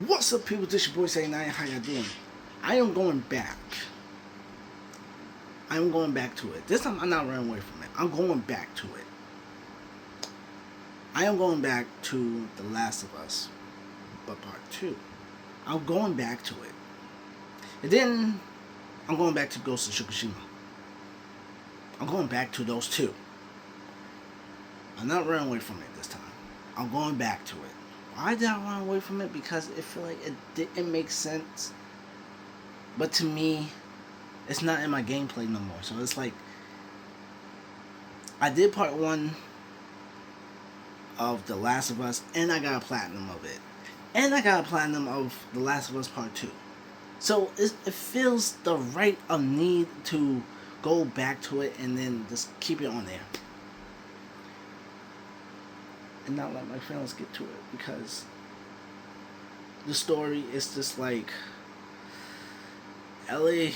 What's up, people? This your boy Ceddy90. How y'all doing? I am going back. I'm going back to it. This time I'm not running away from it. I'm going back to it. I am going back to The Last of Us, but part 2. I'm going back to it. And then I'm going back to Ghost of Tsushima. I'm going back to those two. I'm not running away from it this time. I'm going back to it. Why did I run away from it? Because it feel like it didn't make sense. But to me, it's not in my gameplay no more. So it's like I did part 1 of The Last of Us, and I got a platinum of it, and I got a platinum of The Last of Us Part 2. So it feels the right of need to go back to it and then just keep it on there and not let my feelings get to it, because the story is just like Ellie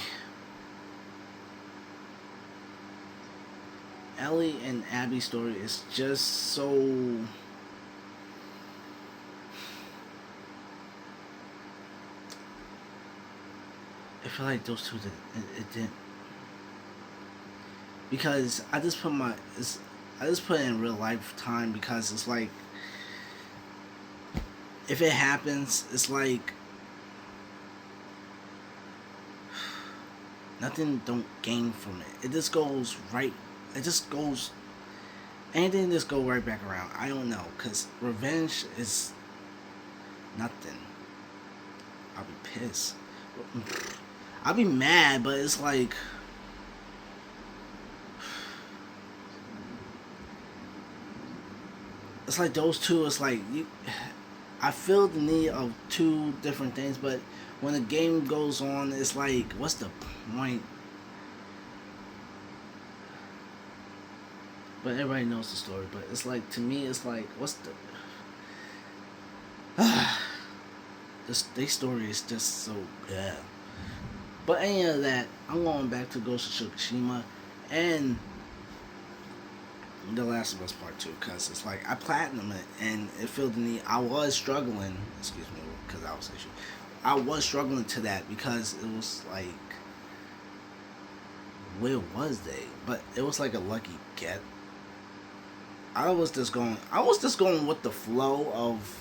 and Abby's story is just so I feel like those two it didn't, because I just put it in real life time, because it's like if it happens, it's like nothing don't gain from it. It just goes right. It just goes. Anything just go right back around. I don't know, cause revenge is nothing. I'll be pissed. I'll be mad, but it's like those two. It's like I feel the need of two different things, but when the game goes on, it's like, what's the point? But everybody knows the story. But it's like, to me, it's like, what's the this story is just so bad. But any of that, I'm going back to Ghost of Tsushima and The Last of Us Part 2, because it's like I platinum it and it filled the need. I was struggling, excuse me, because I was issue. I was struggling to that because it was like, where was they? But it was like a lucky get. I was just going with the flow of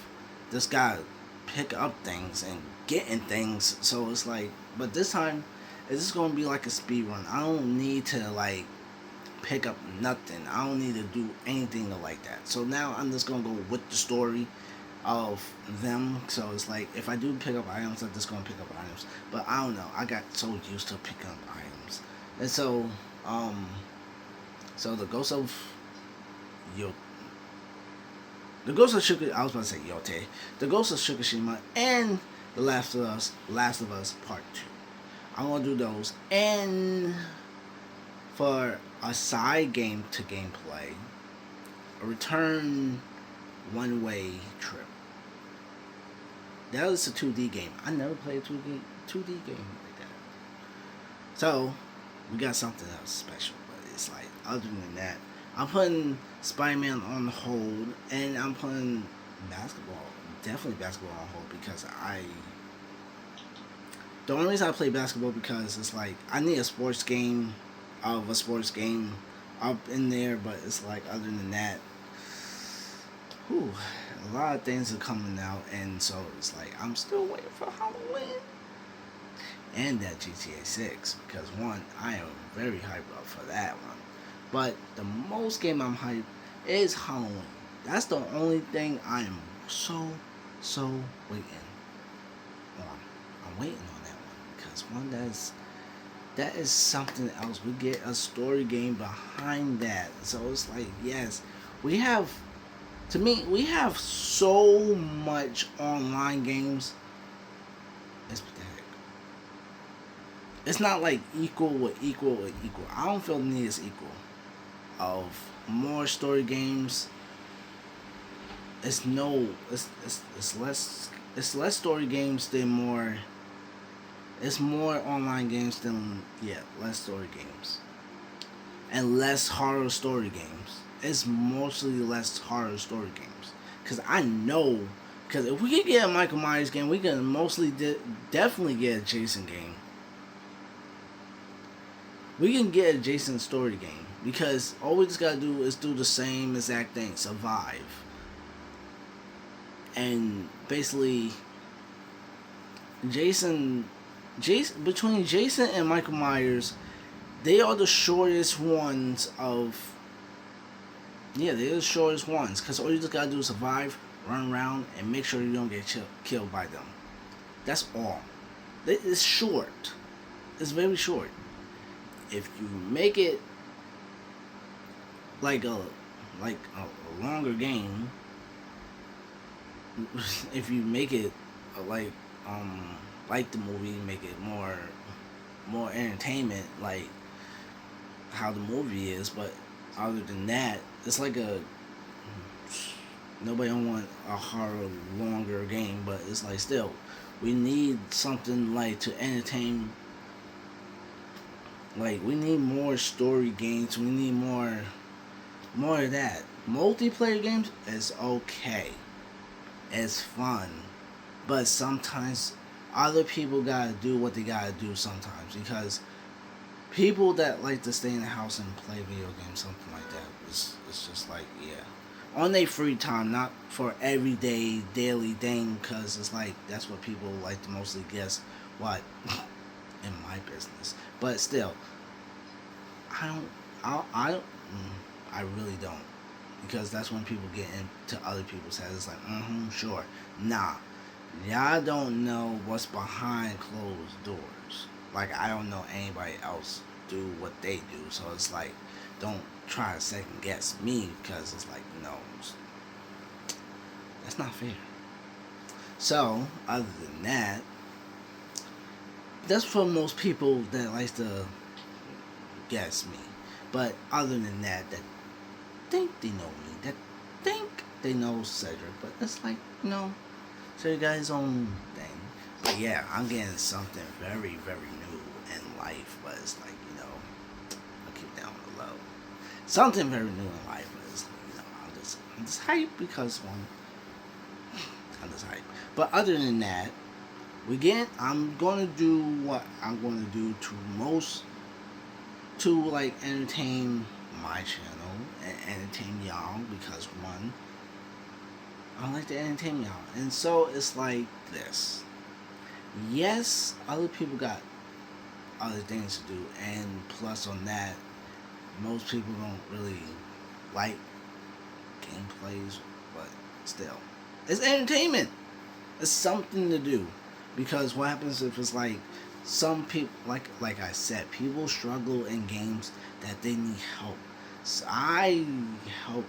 this guy pick up things and getting things. So it's like, but this time it's just gonna be like a speed run. I don't need to like pick up nothing. I don't need to do anything like that. So now I'm just gonna go with the story of them. So it's like, if I do pick up items, I'm just gonna pick up items. But I don't know. I got so used to picking up items, and so the Ghost of Yo, the Ghost of Tsushima. I was about to say Yote. The Ghost of Tsushima and The Last of Us Part 2. I'm gonna do those, and for a side game to gameplay, a return one-way trip. That was a 2D game. I never played a 2D game like that. So we got something else special, but it's like, other than that, I'm putting Spider-Man on hold, and I'm putting definitely basketball on hold, because the only reason I play basketball, because it's like I need a sports game up in there, but it's like, other than that, whew, a lot of things are coming out, and so it's like I'm still waiting for Halloween and that GTA 6, because one, I am very hyped up for that one. But the most game I'm hyped is Halloween. That's the only thing I am so waiting on. I'm waiting on that one, because one, that is something else. We get a story game behind that. So it's like, yes, we have so much online games. It's pathetic. It's not like equal with equal. I don't feel the need is equal. Of more story games, it's less story games than more. It's more online games than, less story games, and less horror story games. It's mostly less horror story games, because I know Because if we can get a Michael Myers game, we can definitely get a Jason game. We can get a Jason story game. Because all we just gotta do is do the same exact thing. Survive. And basically, between Jason and Michael Myers, they are the shortest ones of. Yeah, they're the shortest ones. Because all you just gotta do is survive, run around, and make sure you don't get killed by them. That's all. It's short. It's very short. If you make it like a longer game, if you make it like the movie, make it more entertainment, like how the movie is. But other than that, it's like nobody don't want a horror longer game, but it's like still we need something like to entertain. Like we need more story games. We need more of that. Multiplayer games is okay. It's fun, but sometimes other people gotta do what they gotta do sometimes, because people that like to stay in the house and play video games, something like that, it's just like, yeah, on their free time, not for everyday daily thing, because it's like that's what people like to mostly guess what in my business. But still, I really don't, because that's when people get into other people's heads. It's like, sure, nah, y'all don't know what's behind closed doors. Like, I don't know anybody else do what they do, so it's like, don't try to second guess me, because it's like, no, that's not fair. So, other than that, that's for most people that likes to guess me. But other than that, that think they know me, that think they know Cedric, but it's like, Cedric got his own thing. But yeah, I'm getting something very, very new in life, but it's like, I'll keep that on the low. Something very new in life, but it's like, I'm just hyped because I'm just hyped. But other than that, I'm gonna do what I'm gonna do to like entertain my channel and entertain y'all, because one, I like to entertain y'all, and so it's like this. Yes, other people got other things to do, and plus on that, most people don't really like gameplays, but still, it's entertainment. It's something to do, because what happens if it's like some people, like I said, people struggle in games that they need help. So I help,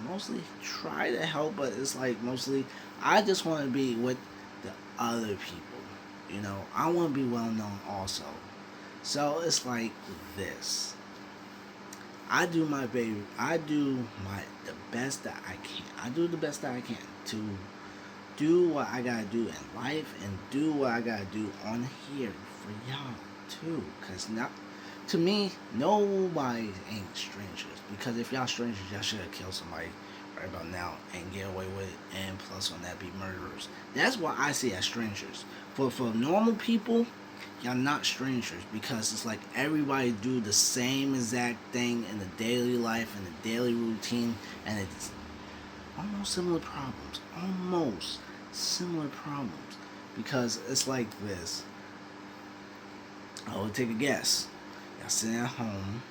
mostly try to help, but it's like mostly I just want to be with the other people. I want to be well known also. So it's like this. I do the best that I can. I do the best that I can to do what I gotta do in life, and do what I gotta do on here for y'all too. Cause not to me, nobody ain't strangers. Because if y'all strangers, y'all should have killed somebody right about now and get away with it, and plus on that be murderers. That's what I see as strangers. For normal people, y'all not strangers, because it's like everybody do the same exact thing in the daily life and the daily routine, and it's almost similar problems. Because it's like this. I will take a guess. Y'all sitting at home.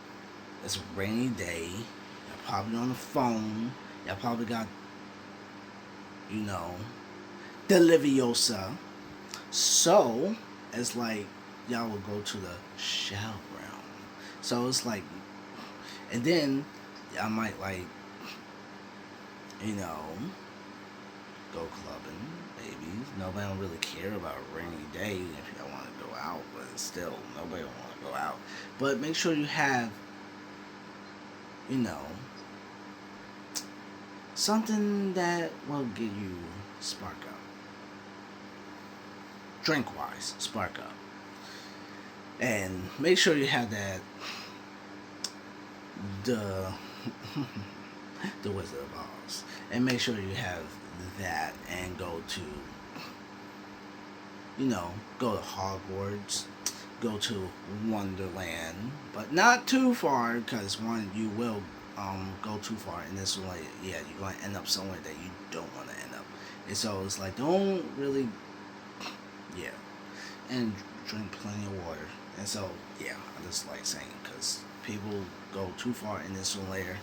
It's a rainy day. Y'all probably on the phone. Y'all probably got, the Leviosa. So, it's like y'all will go to the shell realm. So it's like, and then y'all might like, go clubbing, maybe. Nobody don't really care about a rainy day if y'all want to go out, but still, nobody don't want to go out. But make sure you have, something that will get you spark up. Drink-wise, spark up. And make sure you have that, the Wizard of Oz. And make sure you have that and go to, go to Hogwarts, go to Wonderland, but not too far, because one, you will go too far, and this will, like, yeah, you're going to end up somewhere that you don't want to end up. And so it's like, don't really, yeah, and drink plenty of water. And so, yeah, I just like saying, because people go too far in this layer,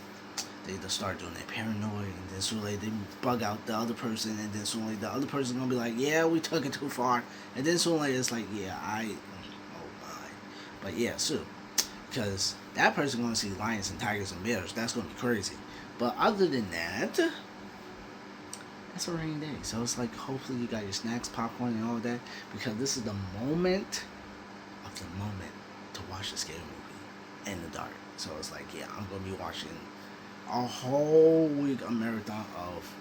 they just start doing their paranoid, and then soon they bug out the other person, and then soon the other person's gonna be like, yeah, we took it too far, and then soon it's like, yeah, oh my, but yeah, so, because that person gonna see lions and tigers and bears, that's gonna be crazy. But other than that, it's a rainy day, so it's like, hopefully you got your snacks, popcorn, and all of that, because this is the moment to watch the scary movie in the dark. So it's like, yeah, I'm gonna be watching a whole week, a marathon of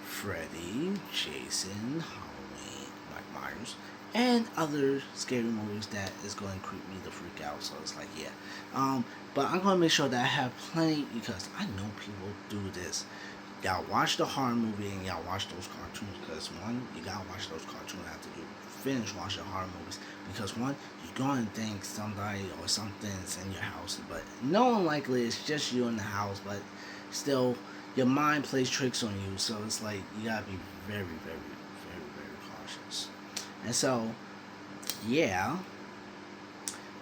Freddy, Jason, Halloween, Mike Myers, and other scary movies that is going to creep me the freak out. So it's like, yeah. But I'm going to make sure that I have plenty, because I know people do this. Y'all watch the horror movie and y'all watch those cartoons, because one, you gotta watch those cartoons after you finish watching horror movies, because one, you're going to think somebody or something's in your house, but no one likely, it's just you in the house, but still, your mind plays tricks on you, so it's like, you gotta be very, very, very, very cautious. And so, yeah,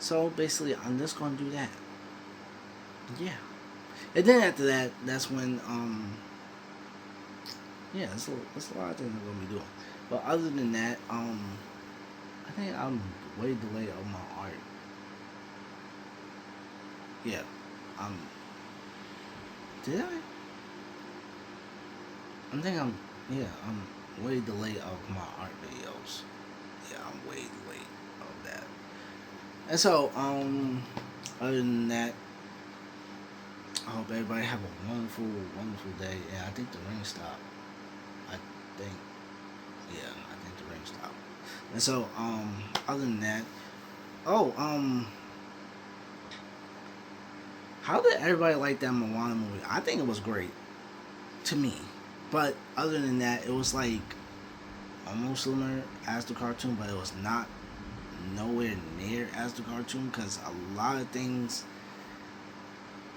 so basically, I'm just gonna do that. Yeah. And then after that, that's when, yeah, there's a lot of things I'm gonna be doing. But other than that, I think I'm way delayed on my art. Yeah, I'm. Did I? I think I'm. Yeah, I'm way delayed of my art videos. Yeah, I'm way delayed of that. And so, other than that, I hope everybody have a wonderful, wonderful day. And I think the rain stopped. I think, yeah, I think the rain stopped. And so, other than that, oh, how did everybody like that Moana movie? I think it was great, to me. But other than that, it was like almost similar as the cartoon, but it was not nowhere near as the cartoon, because a lot of things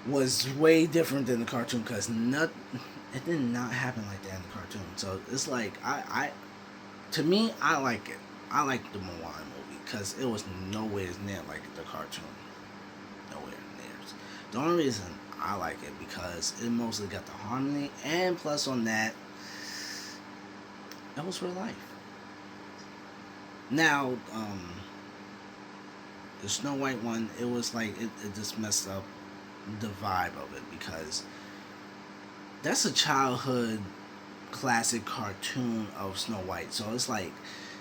was way different than the cartoon, because it did not happen like that in the cartoon. So it's like, to me, I like it. I like the Moana movie, because it was nowhere near like the cartoon. Nowhere near. The only reason I like it, because it mostly got the harmony, and plus on that, it was real life. Now, the Snow White one, it was like, it just messed up the vibe of it, because that's a childhood classic cartoon of Snow White. So it's like,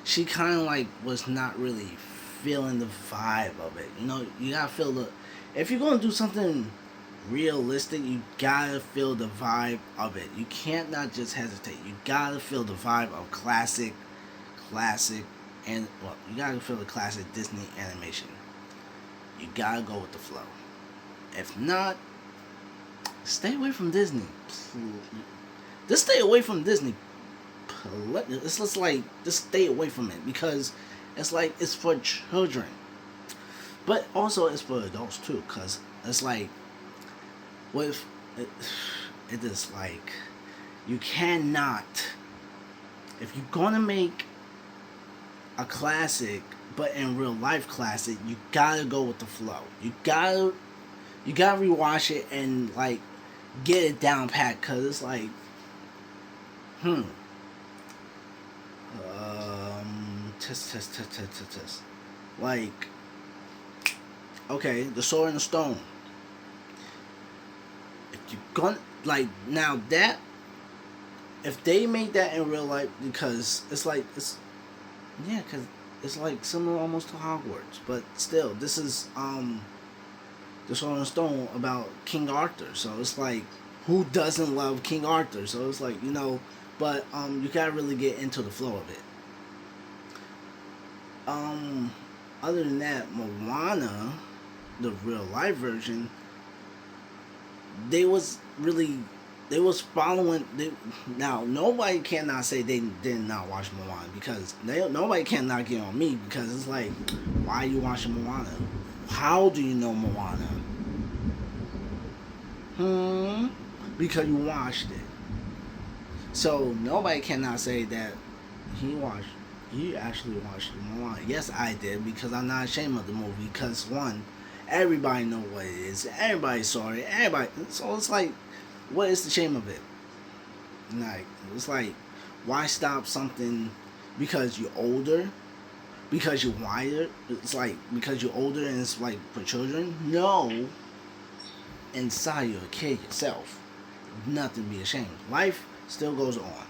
she kind of like was not really feeling the vibe of it. You gotta feel if you're gonna do something realistic, you gotta feel the vibe of it. You can't not just hesitate. You gotta feel the vibe of classic, and, well, you gotta feel the classic Disney animation. You gotta go with the flow. If not, stay away from Disney. Just stay away from Disney. It's just like, just stay away from it, because it's like, it's for children, but also it's for adults too, because it's like, with it is like, you cannot, if you're gonna make a classic, but in real life classic, you gotta go with the flow. You gotta rewatch it and like get it down pat, because it's like, test. Like, okay, the Sword and the Stone. If you gonna, like, now that, if they made that in real life, because it's like, because it's like similar almost to Hogwarts, but still, this is the Sword and the Stone about King Arthur. So it's like, who doesn't love King Arthur? So it's like, but you gotta really get into the flow of it. Other than that, Moana, the real life version, they was really they was following. Now nobody cannot say they did not watch Moana because nobody cannot get on me because it's like, why are you watching Moana? How do you know Moana? Because you watched it. So nobody cannot say that he watched. He actually watched Moana. Yes, I did because I'm not ashamed of the movie. Because one, everybody know what it is. Everybody saw it. Everybody. So it's like, what is the shame of it? Like, it's like, why stop something because you're older? Because you're wired? It's like, because you're older and it's like for children? No. Inside you're a kid yourself. Nothing to be ashamed. Life still goes on.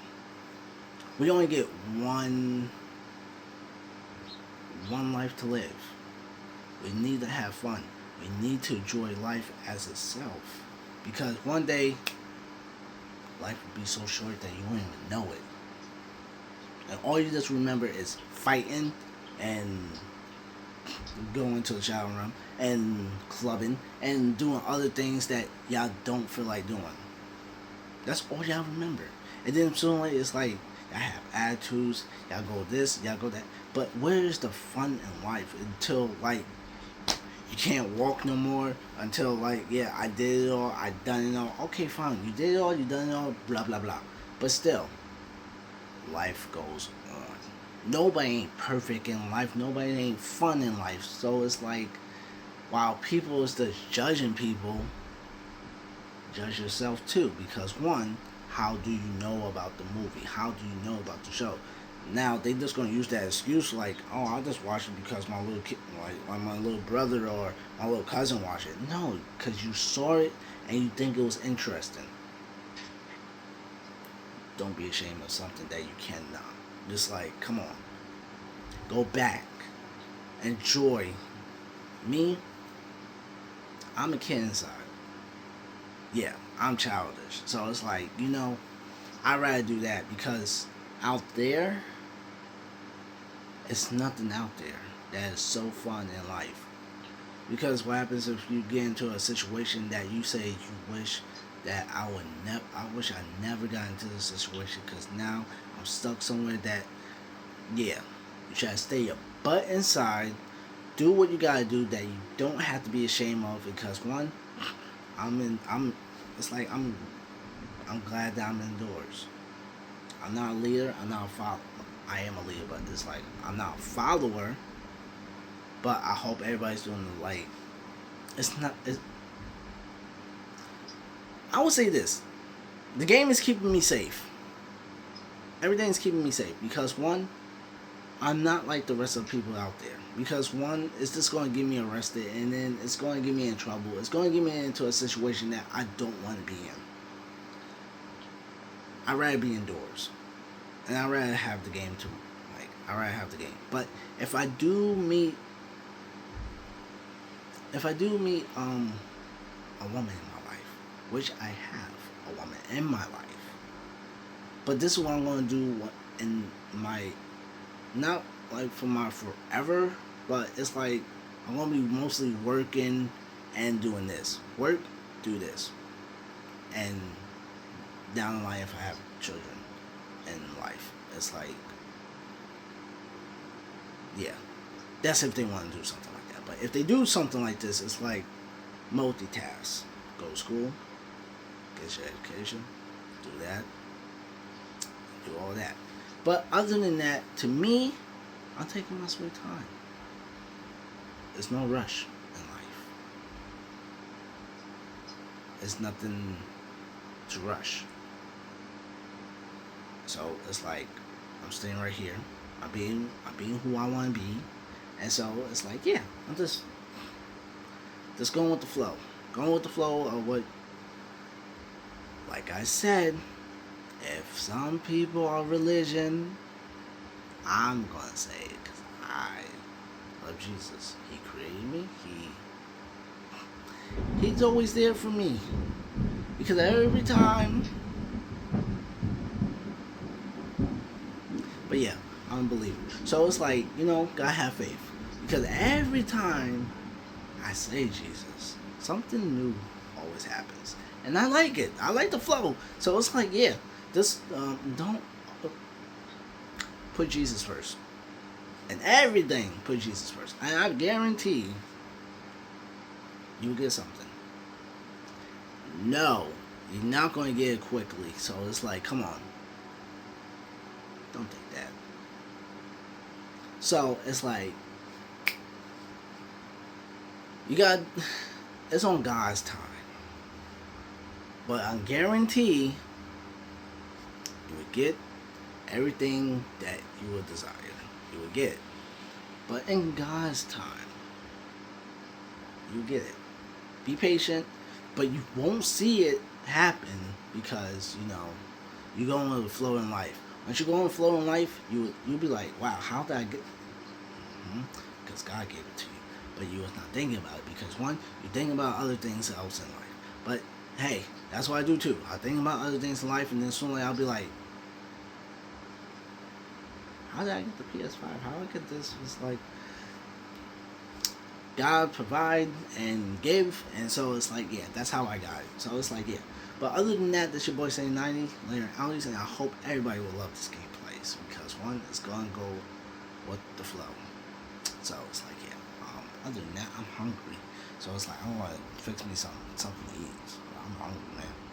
We only get one life to live. We need to have fun. We need to enjoy life as itself. Because one day, life will be so short that you won't even know it. And all you just remember is fighting and going to the shower room and clubbing and doing other things that y'all don't feel like doing. That's all y'all remember. And then suddenly it's like, y'all have attitudes, y'all go this, y'all go that. But where's the fun in life until like you can't walk no more? Until like, yeah, I did it all, I done it all. Okay, fine, you did it all, you done it all, blah blah blah. But still, life goes on. Nobody ain't perfect in life. Nobody ain't fun in life. So it's like, while people is just judging people, judge yourself too. Because one, how do you know about the movie? How do you know about the show? Now they just gonna use that excuse like, oh, I just watch it because my little kid, like my little brother or my little cousin watched it. No, because you saw it and you think it was interesting. Don't be ashamed of something that you cannot. Just like, come on, go back, enjoy. Me, I'm a kid inside. Yeah, I'm childish. So it's like, I'd rather do that because out there, it's nothing out there that is so fun in life. Because what happens if you get into a situation that you say you wish that I wish I never got into this situation because now I'm stuck somewhere that, yeah, you try to stay your butt inside, do what you gotta do that you don't have to be ashamed of because one, it's like I'm glad that I'm indoors. I'm not a leader, I'm not a follower. I am a leader, but it's like, I'm not a follower, but I hope everybody's doing the like, I would say this, the game is keeping me safe. Everything's keeping me safe because one, I'm not like the rest of the people out there. Because one, it's just going to get me arrested and then it's going to get me in trouble. It's going to get me into a situation that I don't want to be in. I'd rather be indoors. And I'd rather have the game too. Like, I'd rather have the game. But if I do meet a woman in my life, which I have a woman in my life, but this is what I'm going to do in my, not like for my forever, but it's like I'm gonna be mostly working and doing this. Work, do this, and down the line if I have children in life, it's like, yeah, that's if they want to do something like that. But if they do something like this, it's like multitask. Go to school, get your education, do that, do all that. But other than that, to me, I'm taking my sweet time. There's no rush in life. There's nothing to rush. So it's like I'm staying right here. I'm being who I want to be, and so it's like, yeah, I'm just going with the flow. Going with the flow of what. Like I said, if some people are religion, I'm gonna say it because I love Jesus. He created me. He's always there for me. Because every time. But yeah, I'm a believer. So it's like, gotta have faith. Because every time I say Jesus, something new always happens. and I like it. I like the flow. So it's like, yeah, this don't put Jesus first, and everything put Jesus first, and I guarantee you'll get something. No, you're not going to get it quickly. So it's like, come on, don't think that. So it's like you got it's on God's time, but I guarantee you would get everything that you would desire. You would get it, but in God's time, you get it. Be patient, but you won't see it happen because you go with the flow in life. Once you go in the flow in life, you'll be like, wow, how did I get? Because God gave it to you, but you was not thinking about it because one, you think about other things else in life. But hey, that's what I do too. I think about other things in life, and then suddenly I'll be like, how did I get the PS5? How did I get this? It's like God provide and give, and so it's like, yeah, that's how I got it. So it's like, yeah. But other than that, that's your boy Ceddy90, later outies, and I hope everybody will love this gameplay because one, it's gonna go with the flow. So it's like, yeah. Other than that, I'm hungry. So it's like, I want to fix me something to eat. So I'm hungry, man.